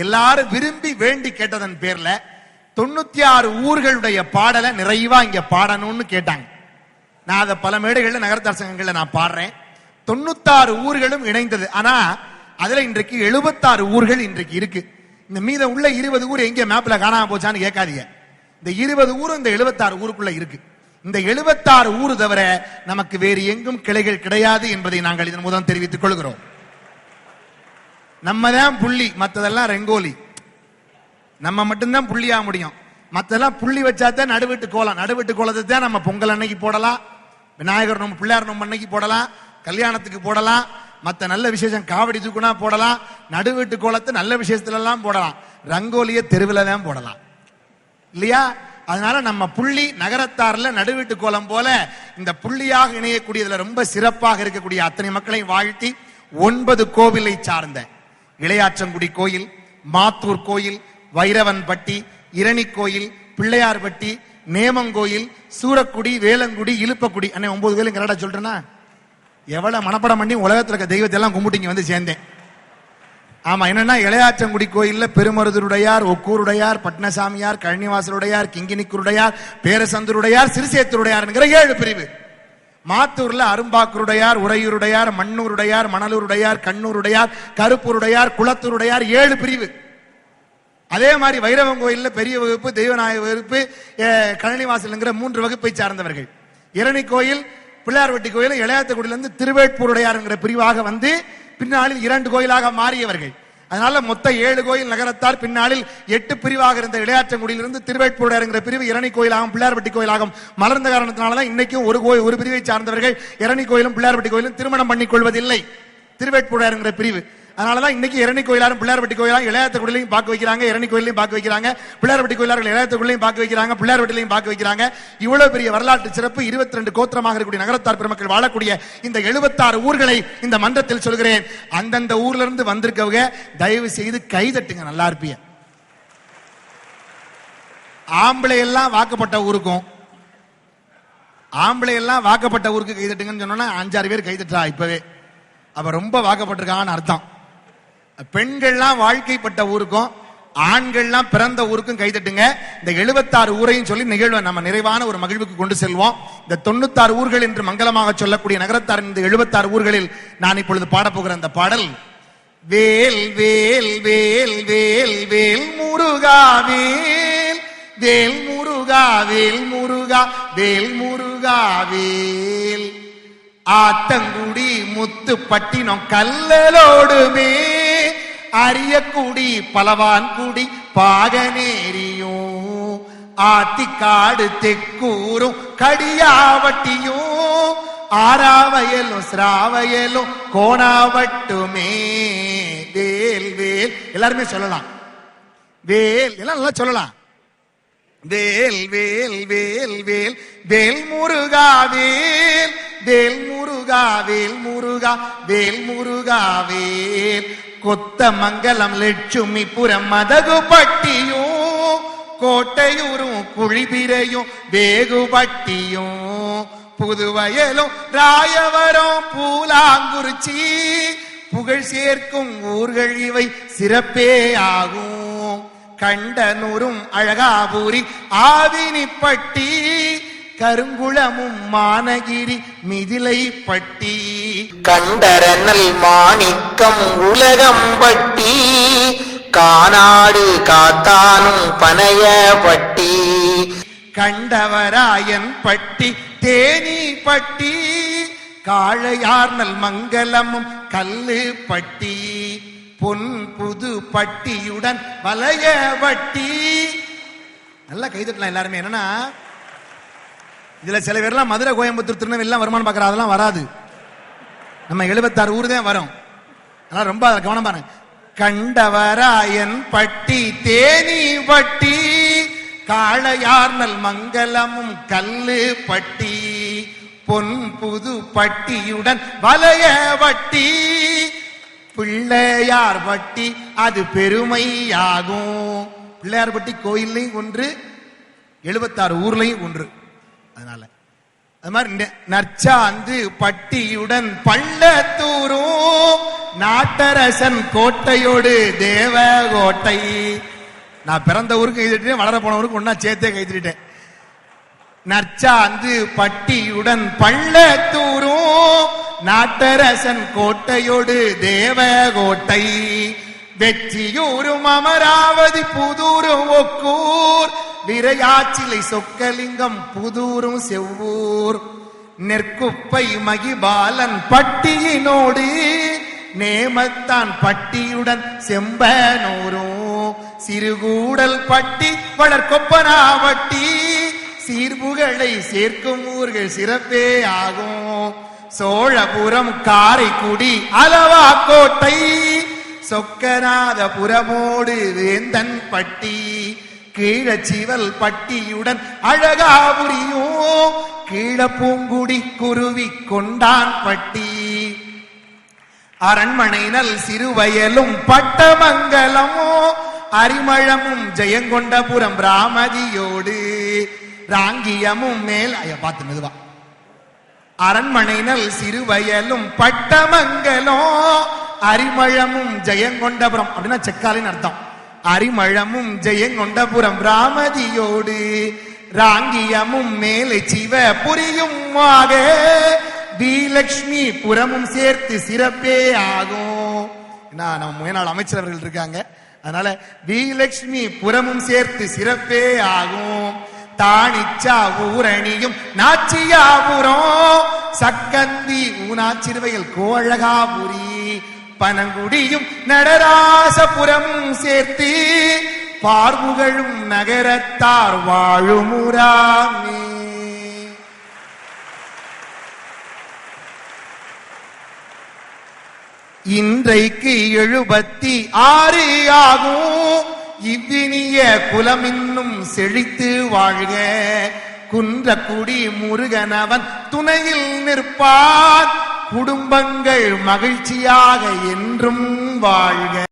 எல்லாரும் விரும்பி வேண்டி கேட்டதன் பேர்ல 96 ஊர்களுடைய பாடலை நிறைவா இங்க பாடணும்னு கேட்டாங்க. நான் அதை பல மேடைகள்ல நகரத்தார் சங்கங்கள்ல நான் பாடுறேன். 96 ஊர்களும் இணைந்தது. ஆனா அதுல இன்றைக்கு 76 ஊர்கள் இன்றைக்கு இருக்கு. இந்த மீத உள்ள 20 ஊர் எங்க மேப்ல காணாம போச்சான்னு கேட்காதீங்க. இந்த 20 ஊரும் இந்த 76 ஊருக்குள்ள இருக்கு. இந்த 76 ஊர் தவிர நமக்கு வேறு எங்கும் கிளைகள் கிடையாது என்பதை நாங்கள் இதன் மூலம் தெரிவித்துக் கொள்கிறோம். நம்ம தான் புள்ளி, மற்றதெல்லாம் ரெங்கோலி. நம்ம மட்டும்தான் புள்ளியா முடியும். மற்றெல்லாம் புள்ளி வச்சாதான் நடுவீட்டு கோலம். நடுவீட்டு கோலத்தை தான் நம்ம பொங்கல் அன்னைக்கு போடலாம், விநாயகர் நோம்பு பிள்ளையார் நோம்பு அன்னைக்கு போடலாம், கல்யாணத்துக்கு போடலாம், மற்ற நல்ல விசேஷம் காவடி தூக்குனா போடலாம். நடுவீட்டு கோலத்தை நல்ல விசேஷத்துல எல்லாம் போடலாம். ரங்கோலிய தெருவில் தான் போடலாம் இல்லையா? அதனால நம்ம புள்ளி நகரத்தார்ல நடுவீட்டு கோலம் போல இந்த புள்ளியாக இணையக்கூடியதுல ரொம்ப சிறப்பாக இருக்கக்கூடிய அத்தனை மக்களை வாழ்த்தி 9 கோவிலை சார்ந்த இளையாற்றங்குடி கோயில், மாத்தூர் கோயில், வைரவன்பட்டி, இரணி கோயில், பிள்ளையார்பட்டி, நேமங்கோயில், சூரக்குடி, வேலங்குடி, இலுப்பக்குடி, அண்ணே 9 கோயிலும் கரெக்டா சொல்றேன்னா எவ்வளவு மனப்படம் பண்ணி உலகத்துல இருக்க தெய்வத்தை எல்லாம் கும்பிட்டு வந்து சேர்ந்தேன். ஆமா, என்னன்னா இளையாற்றங்குடி கோயில்ல பெருமருதுருடையார், ஒக்கூருடையார், பட்னசாமியார், கழனிவாசருடையார், கிங்கினிக்குருடையார், பேரசந்தருடையார், சிறுசேத்தருடையார் என்கிற 7 பிரிவு. மாத்தூர்ல அரும்பாக்குருடையார், உறையூருடையார், மண்ணூருடையார், மணலூருடையார், கண்ணூருடையார், கருப்பூருடையார், குளத்தூருடையார் 7 பிரிவு. அதே மாதிரி வைரவன் கோயில்ல பெரிய வகுப்பு, தெய்வநாயக வகுப்பு, கழனிவாசல்ங்கிற 3 வகுப்பை சார்ந்தவர்கள். இரணி கோயில், பிள்ளையார்பட்டி கோயில் இளையாத்தங்குடியிலிருந்து திருவேட்பூருடையார் என்கிற பிரிவாக வந்து பின்னாளில் 2 கோயிலாக மாறியவர்கள். அதனால மொத்த 7 கோயில் நகரத்தார். பின்னாளில் 8 பிரிவாக இருந்த இளையாற்றங்குடியிலிருந்து திருவேட்பூருடையார் என்கிற பிரிவு இரணி கோயிலாகவும் பிள்ளையார்பட்டி கோயிலாகவும் மலர்ந்த காரணத்தினாலதான் இன்னைக்கும் ஒரு பிரிவை சார்ந்தவர்கள் இரணி கோயிலும் பிள்ளையார்பட்டி கோயிலும் திருமணம் பண்ணிக் கொள்வதில்லை. திருவேட்பூருடையார் என்கிற பிரிவு. அதனாலதான் இன்னைக்கு இரணி கோயிலாரும் பிள்ளையார்பட்டி கோயிலாரும் இளையாத்தங்குடியிலையும் பார்க்க வைக்கிறாங்க, இரணி கோயிலையும் பார்க்க வைக்கிறாங்க, பிள்ளையார்பட்டி கோயிலார்கள் இளையாத்தங்குடியிலையும் பார்க்க வைக்கிறாங்க, பிள்ளையார்பட்டிலையும் பார்க்க வைக்கிறாங்க. இவ்வளவு பெரிய வரலாற்று சிறப்பு 22 கோத்திரமாக இருக்கக்கூடிய நகரத்தார் பெருமக்கள் வாழக்கூடிய இந்த 76 ஊர்களை இந்த மன்றத்தில் சொல்கிறேன். அந்தந்த ஊர்ல இருந்து வந்திருக்கவங்க தயவு செய்து கைதட்டுங்க, நல்லா இருப்பீங்க. ஆம்பளை எல்லாம் வாக்கப்பட்ட ஊருக்கும் ஆம்பளை எல்லாம் வாக்கப்பட்ட ஊருக்கு கைதட்டுங்கன்னு சொன்னா 5-6 பேர் கைதட்டா இப்பவே அப்ப ரொம்ப வாக்கப்பட்டிருக்காங்கன்னு அர்த்தம். பெண்கள்லாம் வாழ்க்கைப்பட்ட ஊருக்கும் ஆண்கள்லாம் பிறந்த ஊருக்கும் கைதட்டுங்க. இந்த 76 ஊரையும் சொல்லி நிகழ்வை நம்ம நிறைவான ஒரு மகிழ்வுக்கு கொண்டு செல்வோம். இந்த 96 ஊர்கள் என்று மங்களமாக சொல்லக்கூடிய நகரத்தார் இந்த 76 ஊர்களில் நான் இப்பொழுது பாடப்போகிற அந்த பாடல் வேல் வேல் வேல் வேல் வேல் முருகா வேல் வேல் முருகா வேல் முருகா வேல் முருகா வேல் ஆத்தங்குடி முத்துப்பட்டினம் கல்லலோடுமே அரியக்குடி பலவான்குடி பாகனேரியும் ஆத்திக்காடு தெக்கூரும் கடியாவட்டியும் ஆராவயலும் சிராவயலும் கோணாவட்டுமே. வேல் வேல் எல்லாருமே சொல்லலாம். வேல் எல்லாம் நல்லா சொல்லலாம். வேல் வேல் வேல் வேல் வேல் முருகா வேல் வேல் முருகா வேல் முருகா வேல் முருகா வேல் கொத்தமங்கலம் லட்சுமிபுரம் மதகுபட்டியும் கோட்டையூரும் குழிபிரையும் வேகுபட்டியும் புதுவயலும் ராயவரம் பூலாங்குறிச்சி புகழ் சேர்க்கும் ஊர்கள் இவை சிறப்பே ஆகும். கண்டனூரும் அழகாபூரி ஆவினிப்பட்டி கருங்குளமும் மானகிரி மிதிலைப்பட்டி கண்டரனல் மாணிக்கம் உலகம்பட்டி கானாடு காத்தானும் பனையப்பட்டி கண்டவராயன் பட்டி தேனிப்பட்டி காளையார்நல் மங்கலமும் கல்லுப்பட்டி பொன் புது பட்டியுடன் வளையவட்டி. நல்லா கைதட்டலாம் எல்லாருமே. என்னன்னா இதுல சில பேர்லாம் மதுரை, கோயம்புத்தூர், திருநெல்வேலி வருமானம் பார்க்கற அதெல்லாம் வராது. நம்ம 76 ஊர் தான் வரும். அதனால ரொம்ப கவனம் பாருங்க. கண்டவராயன் பட்டி தேனி பட்டி காளையார்நல் மங்கலமும் கல்லு பட்டி பொன் புது பட்டியுடன் வளையவட்டி பிள்ளையார் பட்டி அது பெருமையாகும். பிள்ளையார் பட்டி கோயில்லையும் ஒன்று, 76 ஊர்லையும் ஒன்று. அதனால அது மாதிரி நற்சாந்து பட்டியுடன் பள்ளத்தூரும் நாட்டரசன் கோட்டையோடு தேவகோட்டை. நான் பிறந்த ஊருக்கு கைதிட்டேன், வளர போன ஊருக்கு ஒன்னா சேர்த்தே கைதிட்டேன். நற்சாந்து பட்டியுடன் பள்ளத்தூரும் நாட்டரசன் கோட்டையோடு தேவகோட்டை. வெற்றியூரும் அமராவதி புதூரும் ஒக்கூர் விரையாச்சிலை சொக்கலிங்கம் புதூரும் செவ்வூர். நெற்குப்பை மகிபாலன் பட்டியினோடு நேமத்தான் பட்டியுடன் செம்பனூரும். சிறுகூடல் பட்டி வளர்கொப்பனாவட்டி சீர்புகளை சேர்க்கும் ஊர்கள் சிறப்பே ஆகும். சோழபுரம் காரைக்குடி அளவா கோட்டை சொக்கநாதபுரமோடு வேந்தன் பட்டி. கீழச்சிவல் பட்டியுடன் அழகாபுரியும் கீழப்பூங்குடி குருவி கொண்டான் பட்டி. அரண்மனை நல் சிறுவயலும் பட்டமங்கலமோ அரிமளமும் ஜெயங்கொண்டபுரம் ராமதியோடு ராங்கியமும் மேல் பார்த்து மெதுவா. அரண்மனை நல் சிறுவயலும் பட்டமங்கலம் அரிமளமும் ஜெயங்கொண்டபுரம் அப்படின்னா செக்காலின் அர்த்தம். அரிமளமும் ஜெயங்கொண்டபுரம் ராமதியோடு ராங்கியமும் மேலே சிவ புரியும் வீலட்சுமி புறமும் சேர்த்து சிறப்பே ஆகும். நம்ம முன்னாள் அமைச்சர் அவர்கள் இருக்காங்க, அதனால வீலட்சுமி புறமும் சேர்த்து சிறப்பே ஆகும். தானிச்சா ஊரணியும் நாச்சியாபுரம் சக்கந்தி ஊனாச்சிறுவையில் கோழகாபுரி. பனங்குடியும் நடராசபுரமும் சேர்த்து பார்வுகளும் நகரத்தார் வாழுமுறாமே. இன்றைக்கு 76 ஆகும். இவ்வினிய குலமின்னும் செழித்து வாழ்க. குன்றக்குடி முருகனவன் துணையில் நிற்பான் குடும்பங்கள் மகிழ்ச்சியாக என்றும் வாழ்க.